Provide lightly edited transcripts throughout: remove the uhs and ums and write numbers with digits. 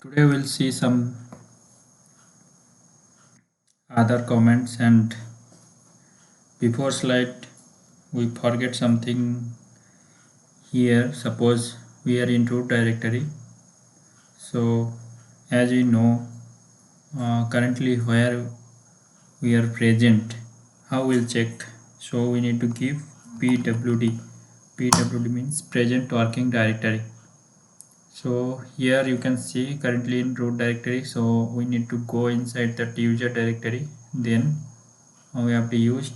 Today we'll see some other comments, and before slide we forget something here. Suppose we are in root directory. So as we know, currently where we are present, how we'll check? So we need to give pwd. Pwd means present working directory. So here you can see currently in root directory, so we need to go inside that user directory. Then we have to use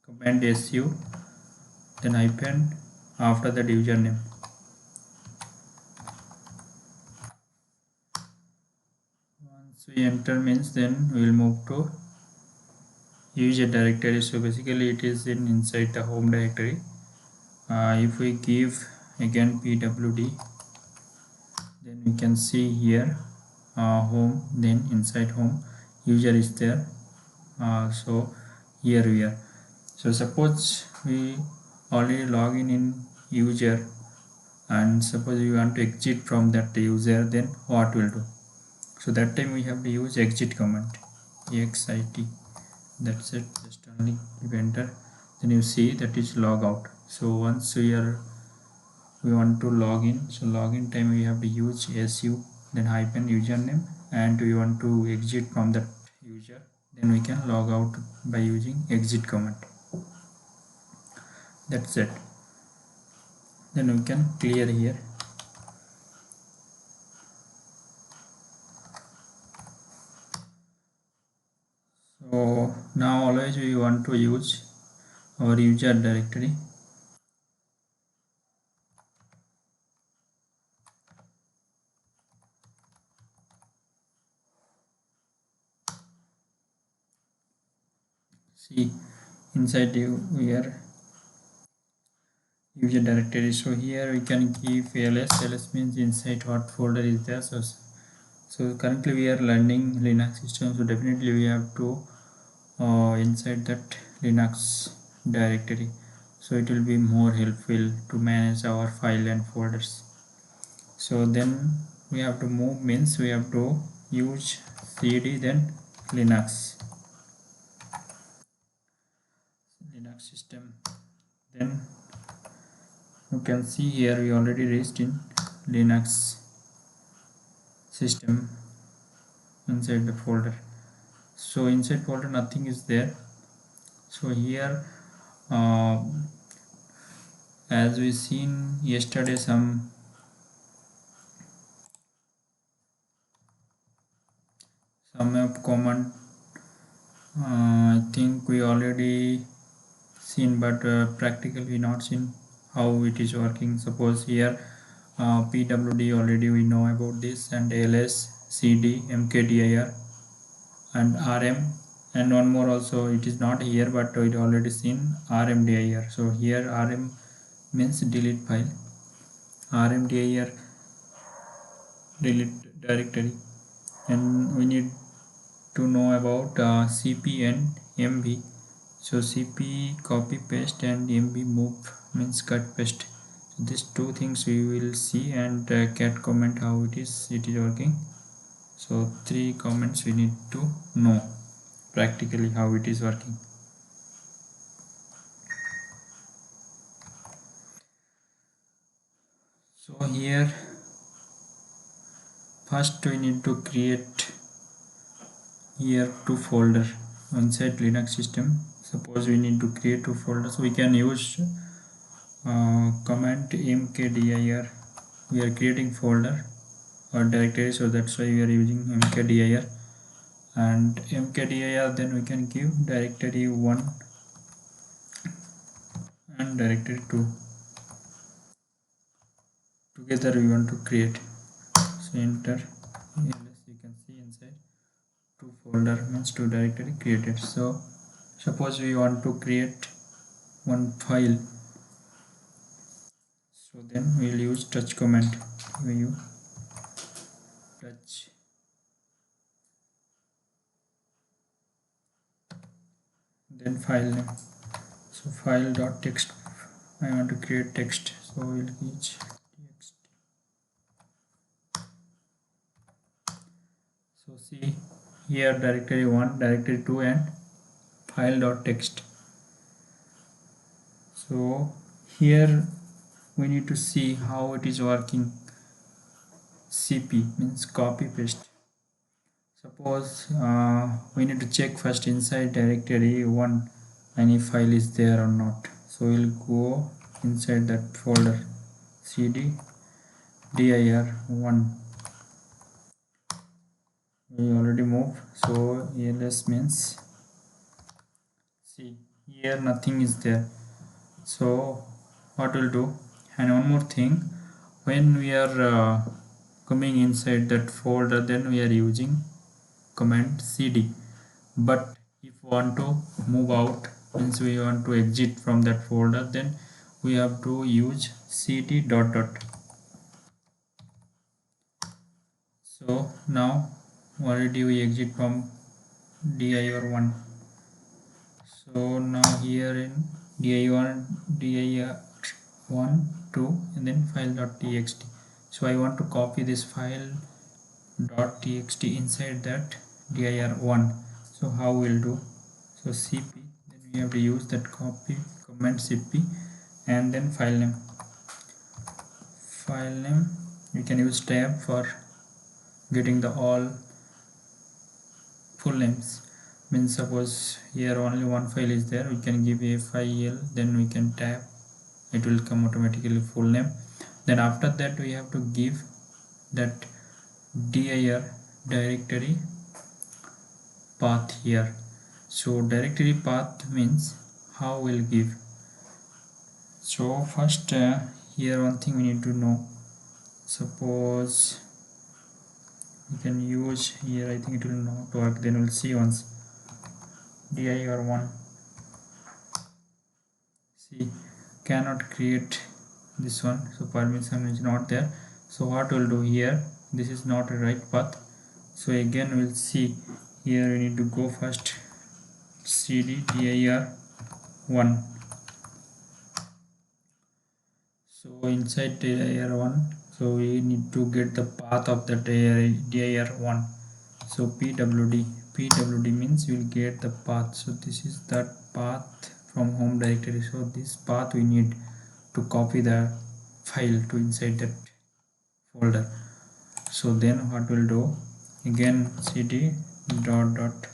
command su, then hyphen after that username. Once we enter means then we will move to user directory. So basically it is inside the home directory. If we give again pwd, then we can see here home, then inside home user is there. So here we are. So suppose we already log in user, and suppose we want to exit from that user, then what will do? So that time we have to use exit command, exit. That's it. Just only enter, then you see that is log out. So once we want to log in, so login time we have to use su, then hyphen username, and we want to exit from that user, then we can log out by using exit command. That's it. Then we can clear here. So now always we want to use our user directory. See inside we are user directory. So here we can give ls means inside what folder is there. So currently we are learning Linux system, so definitely we have to inside that Linux directory, so it will be more helpful to manage our file and folders. So then we have to move means we have to use cd, then Linux system. Then you can see here we already reached in Linux system inside the folder. So inside folder nothing is there. So here as we seen yesterday, some of command I think we already seen, but practically not seen how it is working. Suppose here pwd already we know about this, and ls, cd, mkdir, and rm, and one more also it is not here, but it already seen rmdir. So here rm means delete file, rmdir delete directory, and we need to know about cp and mv. So cp copy paste and mv move means cut paste. So these two things we will see, and cat comment how it is working. So three comments we need to know practically how it is working. So here first we need to create here two folder inside Linux system. Suppose we need to create two folders, we can use command mkdir. We are creating folder or directory, so that's why we are using mkdir, and mkdir then we can give directory 1 and directory 2 together we want to create. So enter ls, you can see inside two folder means two directory created. So suppose we want to create one file, so then we will use touch command. We use touch, then file name. So file dot text, I want to create text, so we'll use text. see here directory 1, directory 2 and file.txt. So here we need to see how it is working. CP means copy paste. Suppose we need to check first inside directory 1 any file is there or not. So we'll go inside that folder cd dir 1. We already moved, so ls means see here nothing is there. So what we'll do, and one more thing, when we are coming inside that folder, then we are using command cd. But if we want to move out, means we want to exit from that folder, then we have to use cd dot dot. So now already we exit from dir1. So now here in dir1 2 and then file.txt. So I want to copy this file .txt inside that dir1. So how we'll do? So cp, then we have to use that copy command cp and then file name. File name you can use tab for getting the all full names. Means suppose here only one file is there, we can give a file, then we can tab, it will come automatically full name. Then after that we have to give that dir directory path here. So directory path means how we'll give. So first here one thing we need to know. Suppose we can use here, I think it will not work, then we'll see once. dir1 see cannot create this one, so permission is not there. So what we'll do here, this is not a right path. So again we'll see here, we need to go first cd dir1. So inside dir1, so we need to get the path of the dir1. So pwd means you will get the path. So this is that path from home directory. So this path we need to copy the file to inside that folder. So then what we'll do, again cd dot dot,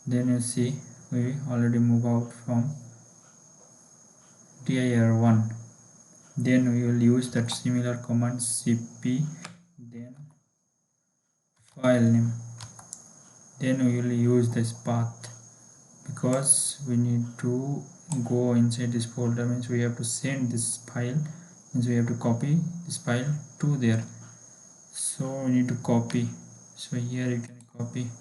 then you see we already move out from dir1. Then we will use that similar command cp, then file name, then we will use this path, because we need to go inside this folder, means we have to send this file, means we have to copy this file to there. So we need to copy. So here you can copy,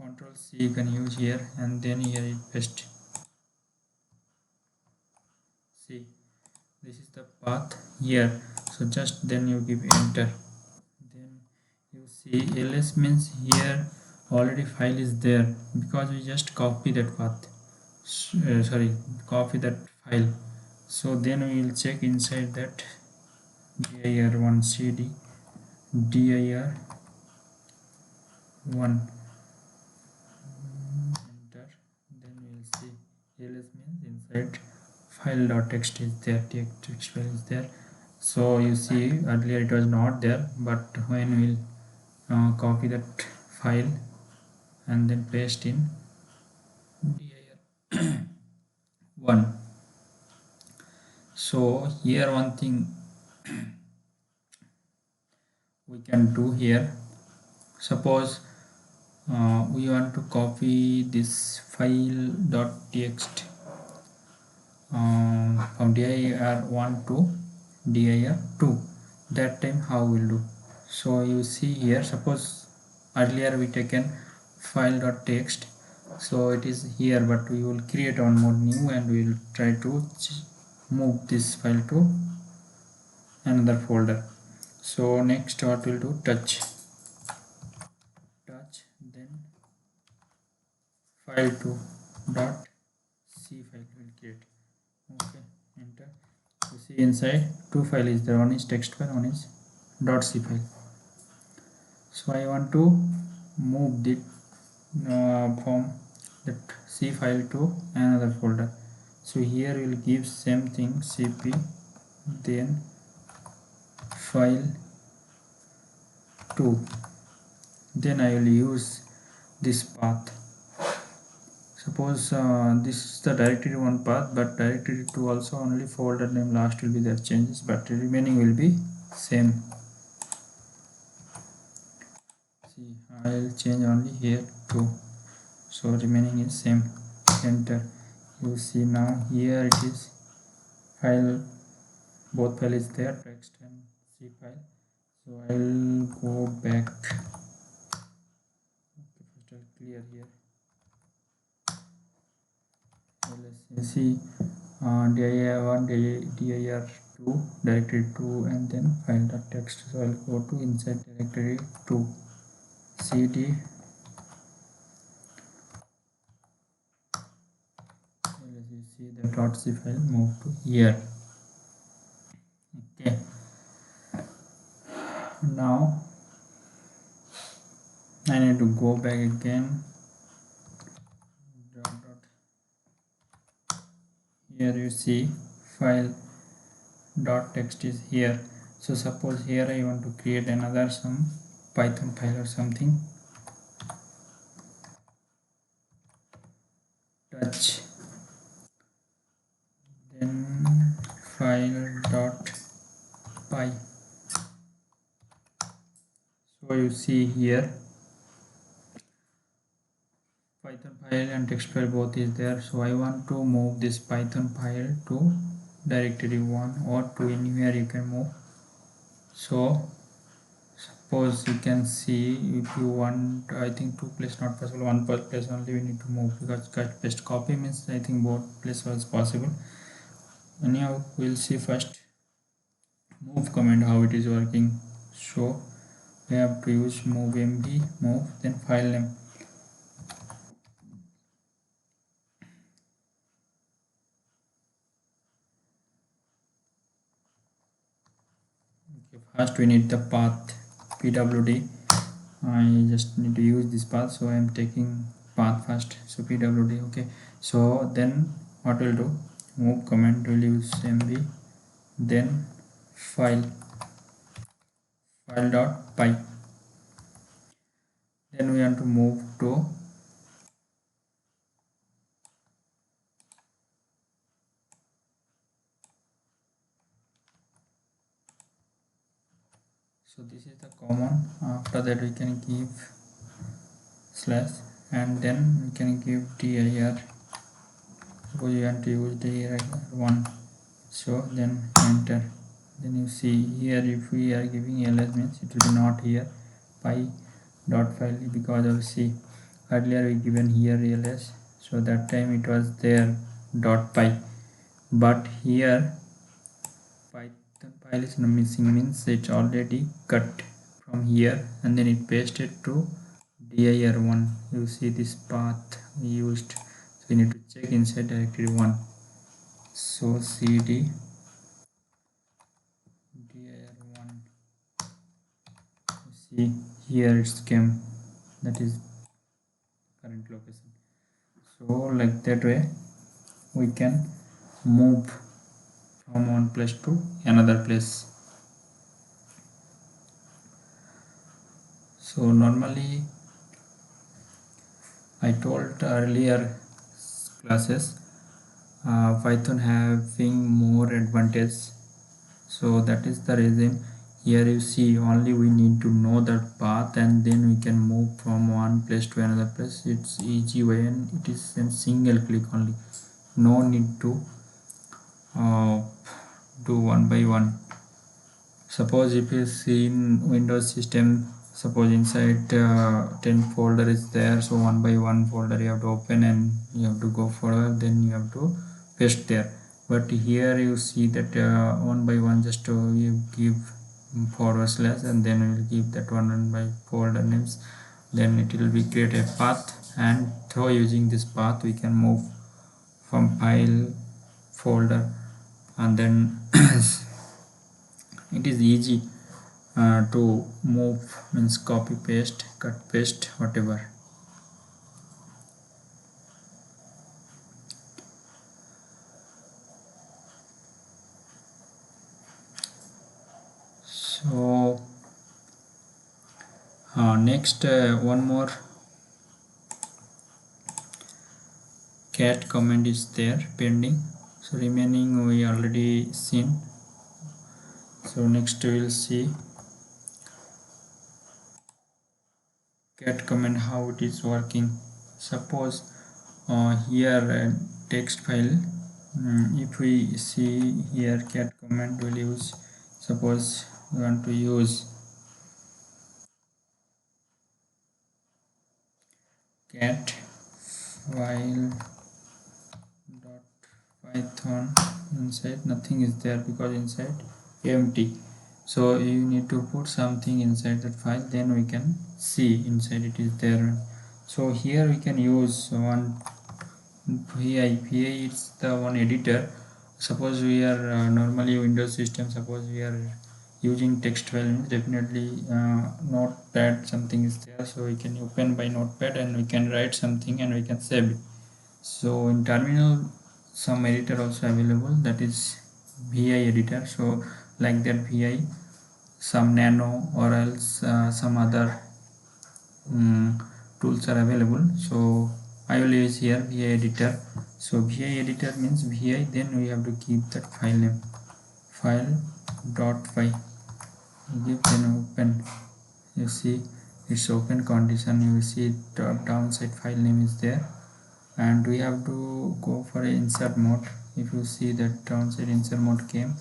Ctrl C you can use here, and then here you paste. See, this is the path here. So just then you give enter, then you see ls means here already file is there, because we just copy that path, sorry, copy that file. So then we will check inside that dir1 cd dir1 enter, then we will see ls means inside file.txt is there, text file is there. So you see earlier it was not there, but when we'll copy that file and then paste in dir1. So here one thing we can do here, suppose we want to copy this file.txt from dir1 to dir2. That time how we'll do? So you see here, suppose earlier we taken file.txt, so it is here, but we will create one more new and we will try to move this file to another folder. So next what we'll do, touch, then file2 dot c file will create. Okay, enter. You see inside two files is there, one is text file, one is .c file. So I want to move the from that C file to another folder. So here we'll give same thing cp then file 2, then I will use this path. Suppose this is the directory 1 path, but directory 2 also only folder name last will be there changes, but the remaining will be same. See, I'll change only here 2, so remaining is same. Enter. You see now here it is file, both file is there, text and C file. So I'll go back. Okay, first I'll clear here. So let's see dir1 dir2 directory 2 and then file.txt. So I'll go to inside directory 2 cd. Let's see the .c file move to here. Okay, now I need to go back again. Here you see file .txt is here. So suppose here I want to create another some Python file or something. Touch, then file.py. So you see here Python file and text file both is there. So I want to move this Python file to directory 1 or to anywhere you can move. So suppose you can see, if you want, I think 2 place not possible, 1 place only we need to move, because cut paste copy means I think both place was possible. Anyhow, we'll see first move command how it is working. So we have to use move md move, then file name. Okay, first we need the path pwd. I just need to use this path, so I am taking path first. So pwd. Okay, so then what we'll do, move command will use mb, then file.py. Then we want to move to so this is the common. After that we can give slash and then we can give dir. Suppose you want to use dir 1, so then enter. Then you see here if we are giving ls means it will be not here py dot file, because of c earlier we given here ls, so that time it was there dot py, but here Python file is missing means it's already cut from here and then it pasted to dir1. You see this path we used, so we need to check inside directory 1. So cd dir1, see here it came, that is current location. So like that way we can move from one place to another place. So normally I told earlier classes Python having more advantage, so that is the reason. Here you see only we need to know that path and then we can move from one place to another place. It's easy way and it is a single click only, no need to uh, do one by one. Suppose if you see in Windows system, suppose inside 10 folder is there, so one by one folder you have to open and you have to go further, then you have to paste there. But here you see that one by one, just you give forward slash and then we will give that one by folder names, then it will be create a path, and through using this path we can move from file folder, and then it is easy to move, means copy paste, cut paste, whatever. So next one more cat command is there pending, so remaining we already seen. So next we will see cat command how it is working. Suppose here text file, if we see here cat command will use, suppose we want to use cat file dot python, inside nothing is there because inside empty, so you need to put something inside that file, then we can see inside it is there. So here we can use one vi is the one editor. Suppose we are normally Windows system, suppose we are using text file, means definitely notepad something is there, so we can open by notepad and we can write something and we can save it. So in terminal some editor also available, that is vi editor. So like that vi, some nano or else some other tools are available. So I will use here vi editor. So vi editor means vi, then we have to keep that file name, file dot py, give then open. You see it's open condition, you see downside file name is there, and we have to go for a insert mode. If you see that downside insert mode came,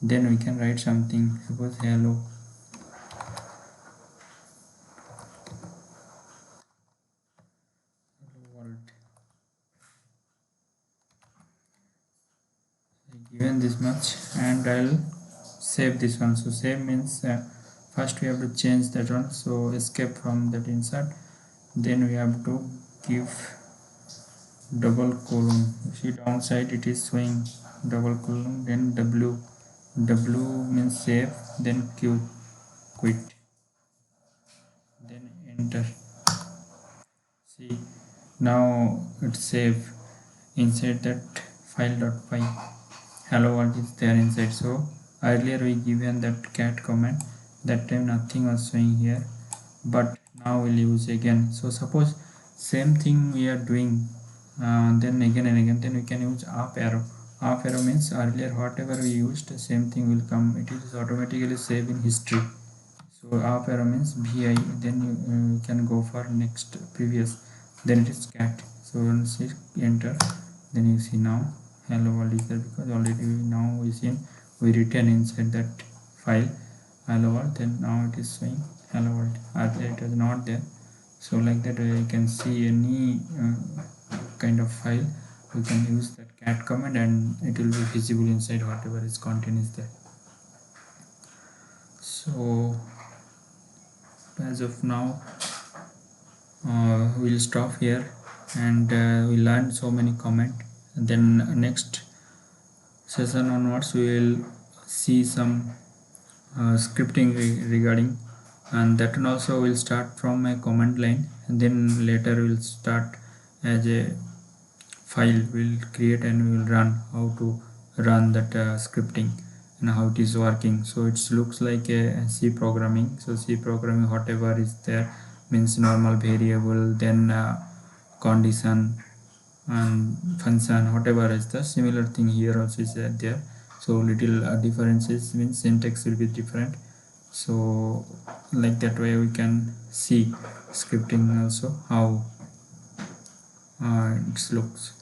then we can write something, suppose hello world, given this much, and I'll save this one. So save means first we have to change that one, so escape from that insert, then we have to give double colon. You see downside it is showing double colon, then w means save, then q quit, then enter. See, now it's save inside that file.py, hello world is there inside. So earlier we given that cat command, that time nothing was showing here, but now we'll use again. So suppose same thing we are doing, then again and again, then we can use up arrow. Up arrow means earlier whatever we used, the same thing will come, it is automatically saved in history. So up arrow means vi, then you can go for next previous, then it is cat. So once you enter, then you see now hello world is there, because already now we seen we written inside that file hello world, then now it is showing hello world. Earlier it was not there. So like that you can see any kind of file, we can use that cat command and it will be visible inside whatever is content is there. So as of now we'll stop here, and we learned so many comment, and then next session onwards we will see some scripting regarding, and that one also will start from a command line, and then later we'll start as a file we'll create and we will run, how to run that scripting and how it is working. So it looks like a C programming. So C programming, whatever is there means normal variable, then condition and function, whatever is the similar thing here also is there. So little differences means syntax will be different. So like that way we can see scripting also how it looks.